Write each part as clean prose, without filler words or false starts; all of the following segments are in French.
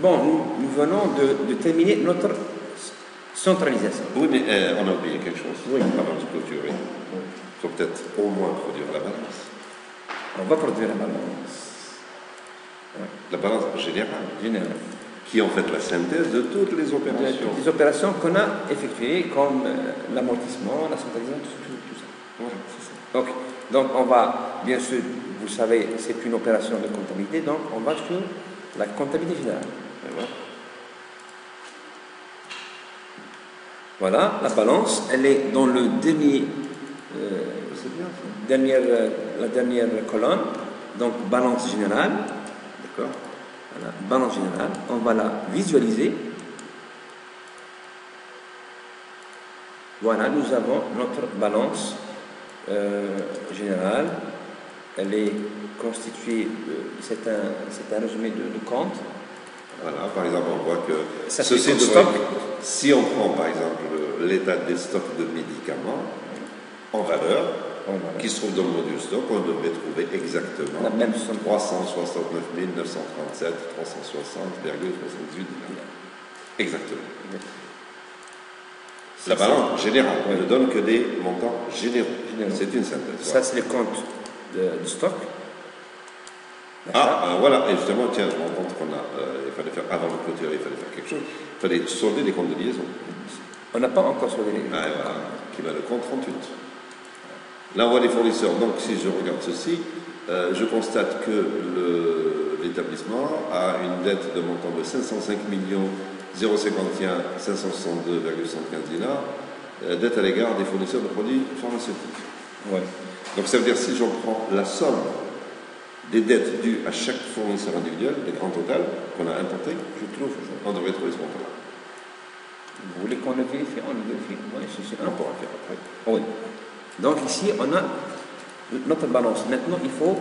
bon, nous venons de terminer notre centralisation. Oui, mais on a oublié quelque chose. Oui. Avant de clôturer. Il faut peut-être au moins produire la balance. On va produire la balance. Ouais. La balance générale. Générale. Qui est en fait la synthèse de toutes les opérations. Les opérations qu'on a effectuées, comme l'amortissement, la centralisation, tout ça. Voilà, c'est ça. Okay. Donc, on va, bien sûr, vous savez, c'est une opération de comptabilité, donc on va sur la comptabilité générale. Voilà, la balance, elle est dans le la dernière colonne, donc balance générale, d'accord? Voilà, balance générale, on va la visualiser. Voilà, nous avons notre balance générale. Elle est constituée, c'est un résumé de compte. Voilà, par exemple, on voit que ceci devrait, si on prend par exemple l'état des stocks de médicaments en valeur, qui se trouve dans le module stock, on devrait trouver exactement la même somme. 369 937, 360,78 dinars. Exactement. La balance générale ne donne que des montants généraux. C'est une synthèse. Ça, c'est le compte de stock. Voilà, et justement, tiens, je me rends compte il fallait faire, avant de clôturer, il fallait faire quelque chose. Il fallait solder les comptes de liaison. On n'a pas encore soldé les comptes. Voilà, qui va le compte 38. Là, on voit les fournisseurs. Donc, si je regarde ceci, je constate que l'établissement a une dette de montant de 505 051 562,115 dinars, dette à l'égard des fournisseurs de produits pharmaceutiques. Ouais. Donc, ça veut dire, si j'en prends la somme des dettes dues à chaque fournisseur individuel, les grands totals qu'on a importés, on devrait trouver ce montant-là. Vous voulez qu'on le vérifie? On le vérifie. Oui, c'est un pour faire après. Oui. Donc ici, on a notre balance. Maintenant, il faut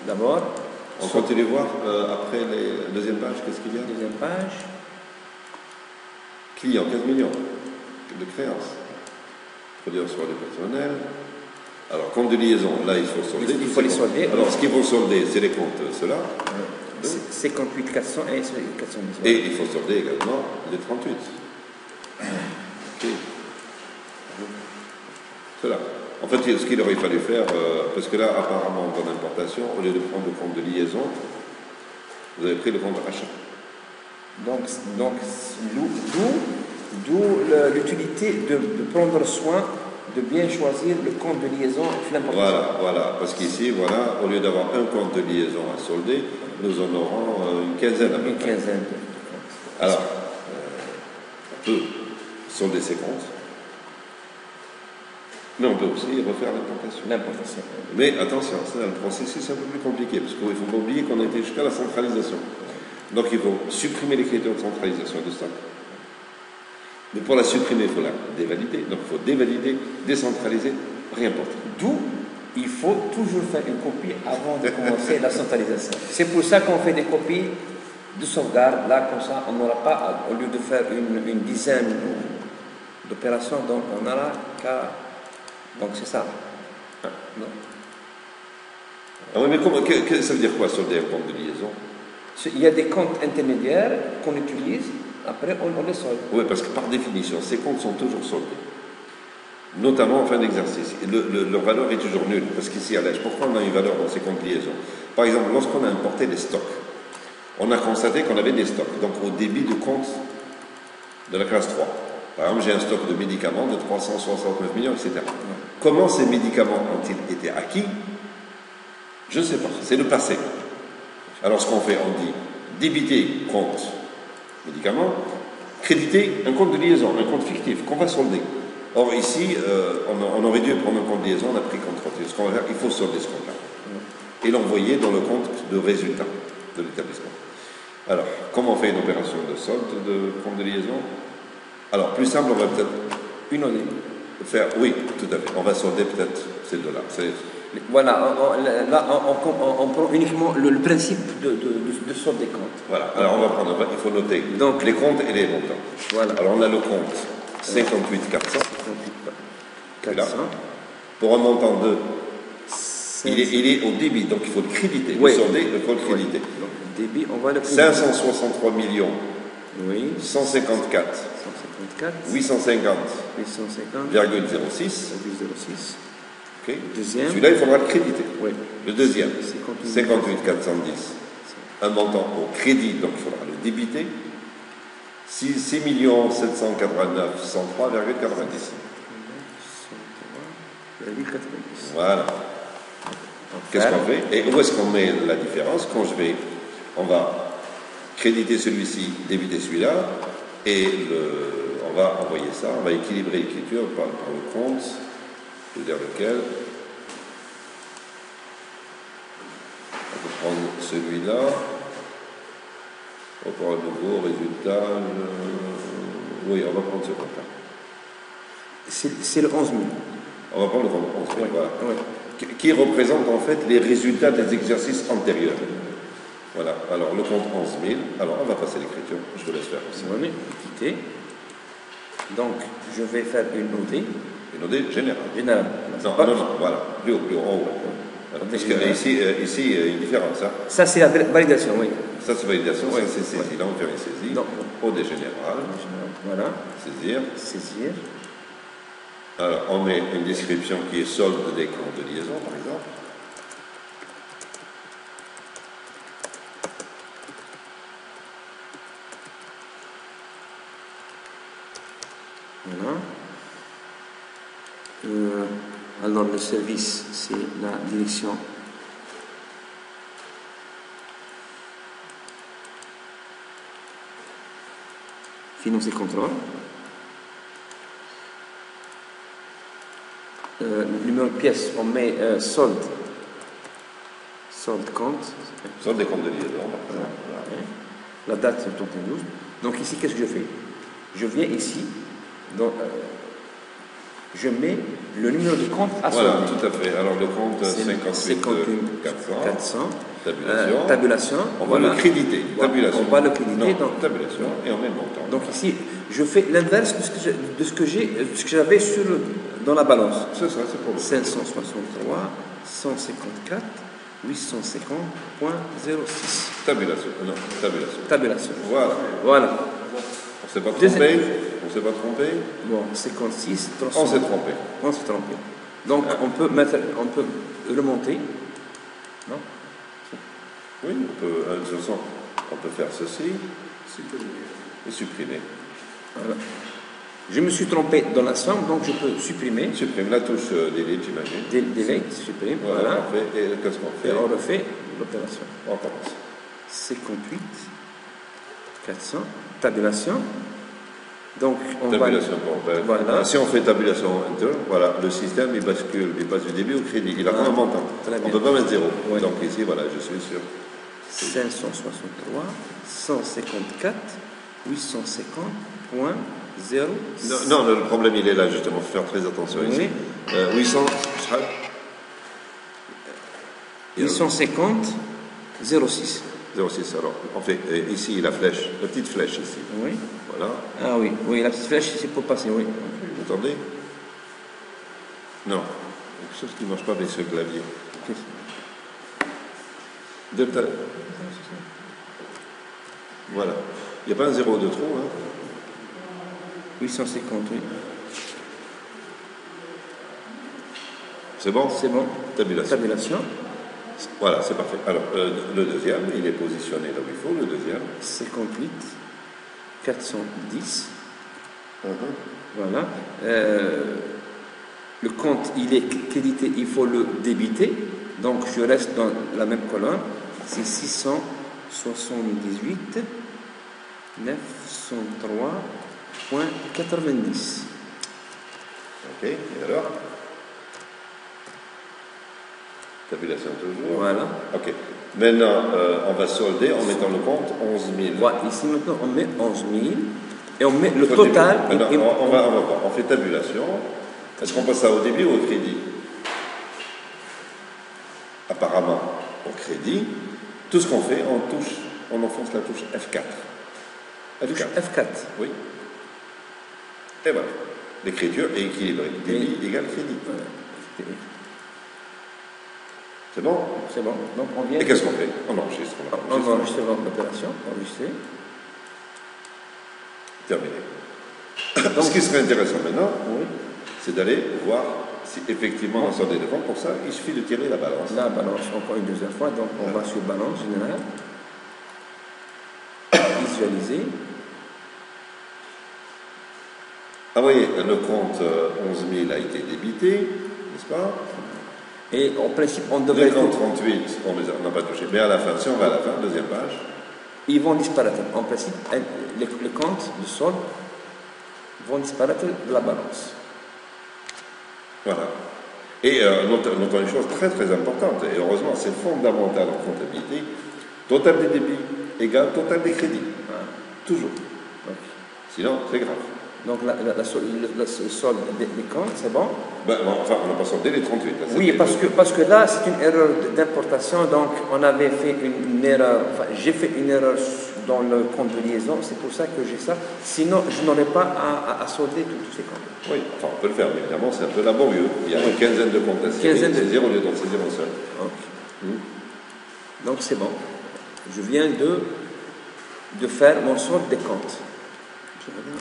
d'abord... On continue voir après la deuxième page, qu'est-ce qu'il y a? Deuxième page. Clients, 15 millions de créances. Produire sur du personnel. Alors, compte de liaison, là, il faut solder. Il faut les solder. Alors, ce qu'il faut solder, c'est les comptes, ceux-là. 58 400 et 410. Et il faut solder également les 38. Ok. Cela. En fait, ce qu'il aurait fallu faire, parce que là, apparemment, en importation, au lieu de prendre le compte de liaison, vous avez pris le compte achat. Donc d'où l'utilité de prendre soin de bien choisir le compte de liaison et l'importation. Voilà, parce qu'ici, voilà, au lieu d'avoir un compte de liaison à solder, nous en aurons une quinzaine à peu près. Une quinzaine. Alors, on peut solder ses comptes, mais on peut aussi refaire l'importation. Mais attention, le processus est un peu plus compliqué, parce qu'il ne faut pas oublier qu'on a été jusqu'à la centralisation. Donc il faut supprimer les critères de centralisation de stock. Mais pour la supprimer, il faut la dévalider. Donc il faut dévalider, décentraliser, réimporter. D'où il faut toujours faire une copie avant de commencer la centralisation. C'est pour ça qu'on fait des copies de sauvegarde. Là, comme ça, on n'aura pas, au lieu de faire une dizaine d'opérations, donc on n'aura qu'à... Donc c'est ça. Non. Ah oui, mais ça veut dire quoi, solder un compte de liaison? Il y a des comptes intermédiaires qu'on utilise, après on les solde. Oui, parce que par définition, ces comptes sont toujours soldés. Notamment en fin d'exercice. Leur valeur est toujours nulle, parce qu'ici à l'âge, pourquoi on a une valeur dans ces comptes de liaison? Par exemple, lorsqu'on a importé des stocks, on a constaté qu'on avait des stocks, donc au débit du compte de la classe 3. Par exemple, j'ai un stock de médicaments de 369 millions, etc. Comment ces médicaments ont-ils été acquis? Je ne sais pas, c'est le passé. Alors ce qu'on fait, on dit débiter compte médicament, créditer un compte de liaison, un compte fictif qu'on va solder. Or ici, on aurait dû prendre un compte de liaison, on a pris compte fictif. Ce qu'on va faire, il faut solder ce compte-là et l'envoyer dans le compte de résultat de l'établissement. Alors, comment on fait une opération de solde de compte de liaison? Alors, plus simple, on va peut-être faire, oui, tout à fait. On va solder peut-être ces deux-là. Voilà, là, on prend uniquement le principe de solde des comptes. Voilà, alors on va prendre, il faut noter donc, les comptes et les montants. Voilà. Alors on a le compte 58 400. 58 400. Pour un montant de... Il est au débit, donc il faut le créditer. Oui. Le solder, il faut le créditer. Donc, le débit, on va le créditer. 563 Oui. 154. 154. 850. 850,06. Ok. Deuxième. Celui-là, il faudra le créditer. Oui. Le deuxième. 58 410. Un montant au crédit, donc il faudra le débiter. 6 789 103,90. Voilà. Qu'est-ce qu'on fait? Et où est-ce qu'on met la différence? On va créditer celui-ci, débiter celui-là, et on va envoyer ça, on va équilibrer l'écriture par le compte, je veux dire lequel. On peut prendre celui-là, on va prendre un nouveau résultat, oui, on va prendre ce compte-là. C'est le 11 000. On va prendre le compte 11 000, oui, voilà. Oui. Qui représente en fait les résultats des exercices antérieurs. Voilà, alors le compte 11 000, alors on va passer l'écriture, je vous laisse faire aussi. On est quitté. Donc, je vais faire une OD. Une OD générale. Générale. Non, voilà, plus haut, en haut. Voilà. Parce qu'ici, il y a une différence. Hein. Ça, c'est la validation, oui. Ça, c'est validation, oui. C'est saisie. Là, on fait une saisie. Donc, OD générale. Voilà. Saisir. Saisir. Alors, on met une description qui est solde des comptes de liaison, par exemple. Voilà. Alors, le service, c'est la direction finance et contrôle. Numéro de pièce, on met solde. Solde compte. Solde des comptes de liaison. Voilà. La date, c'est le 12. Donc ici, qu'est-ce que je fais? Je viens ici, donc, je mets le numéro de compte à solder. Voilà, tout à fait. Alors le compte 58 400. Tabulation. On va le créditer. Tabulation. On va le créditer. Non, donc, tabulation et on met le montant. Donc ici, je fais l'inverse de ce que j'avais dans la balance. C'est ça, c'est pour le 563, 154, 850,06. Tabulation. Non, tabulation. Tabulation. Voilà. On ne s'est pas trompé. Bon, 56, 300. On s'est trompé. Donc on peut remonter. Non? Oui, de toute façon, on peut faire ceci. Et supprimer. Voilà. Je me suis trompé dans la somme, donc je peux supprimer. Supprime la touche delete, j'imagine. Delete, supprime. Voilà. Et qu'est-ce qu'on fait? Et on refait l'opération. On recommence. 58, 400, tabulation. Donc, tabulation voilà. Si on fait tabulation enter, voilà, le système il bascule, il passe du débit au crédit. Il a un montant. On ne peut pas mettre 0. Oui. Donc ici, voilà, je suis sur 563, 154, 850,0. Non, le problème il est là justement. Il faut faire très attention ici. 850, 06. 06. Alors, on fait ici la flèche, la petite flèche ici. Oui. Voilà. Ah oui, la petite flèche, c'est pour passer, oui. Vous entendez? Non. Quelque chose qui ne marche pas avec ce clavier. Voilà. Il n'y a pas un 0 de trop, hein? 850, oui. C'est bon? C'est bon. Tabulation. Voilà, c'est parfait. Alors, le deuxième, il est positionné là où il faut, le deuxième. 58, 410. Voilà. Le compte, il est crédité, il faut le débiter. Donc, je reste dans la même colonne. C'est 678, 903,90. Ok, et alors? Tabulation toujours. Voilà. Ok. Maintenant, on va solder en mettant le compte 11 000. Voilà. Ici, maintenant, on met 11 000 et on met le total. Maintenant, on va voir. On fait tabulation. Est-ce qu'on passe ça au débit ou au crédit? Apparemment, au crédit. Tout ce qu'on fait, on enfonce la touche F4. F4. Oui. Et voilà. L'écriture est équilibrée. Débit égale crédit. Voilà. C'est bon? C'est bon. Donc on vient. Et qu'est-ce qu'on fait? On enregistre. On enregistre l'opération. Enregistrer. Terminé. Donc, ce qui serait intéressant maintenant, oui, c'est d'aller voir si effectivement on a solde des comptes. Pour ça, il suffit de tirer la balance. La balance, encore une deuxième fois. Donc, on va sur balance générale. Visualiser. Ah oui, le compte 11 000 a été débité, n'est-ce pas? Et en principe, on devrait... Les comptes 38, on n'a pas touché. Mais à la fin, si on va à la fin, deuxième page... Ils vont disparaître. En principe, les comptes de solde vont disparaître de la balance. Voilà. Et notons une chose très très importante, et heureusement c'est fondamental en comptabilité, total des débits égale total des crédits. Voilà. Toujours. Donc, Sinon, c'est grave. donc le solde des comptes, c'est bon? Ben, enfin, on n'a pas soldé les 38. Là, Oui, parce que là, c'est une erreur d'importation, donc on avait fait une erreur, enfin, j'ai fait une erreur dans le compte de liaison, c'est pour ça que j'ai ça. Sinon, je n'aurais pas à solder tous ces comptes. Oui, enfin, on peut le faire, mais évidemment, c'est un peu laborieux. Il y a une quinzaine de comptes à saisir au lieu d'en saisir un seul. Okay. Donc, c'est bon. Je viens de faire mon solde des comptes.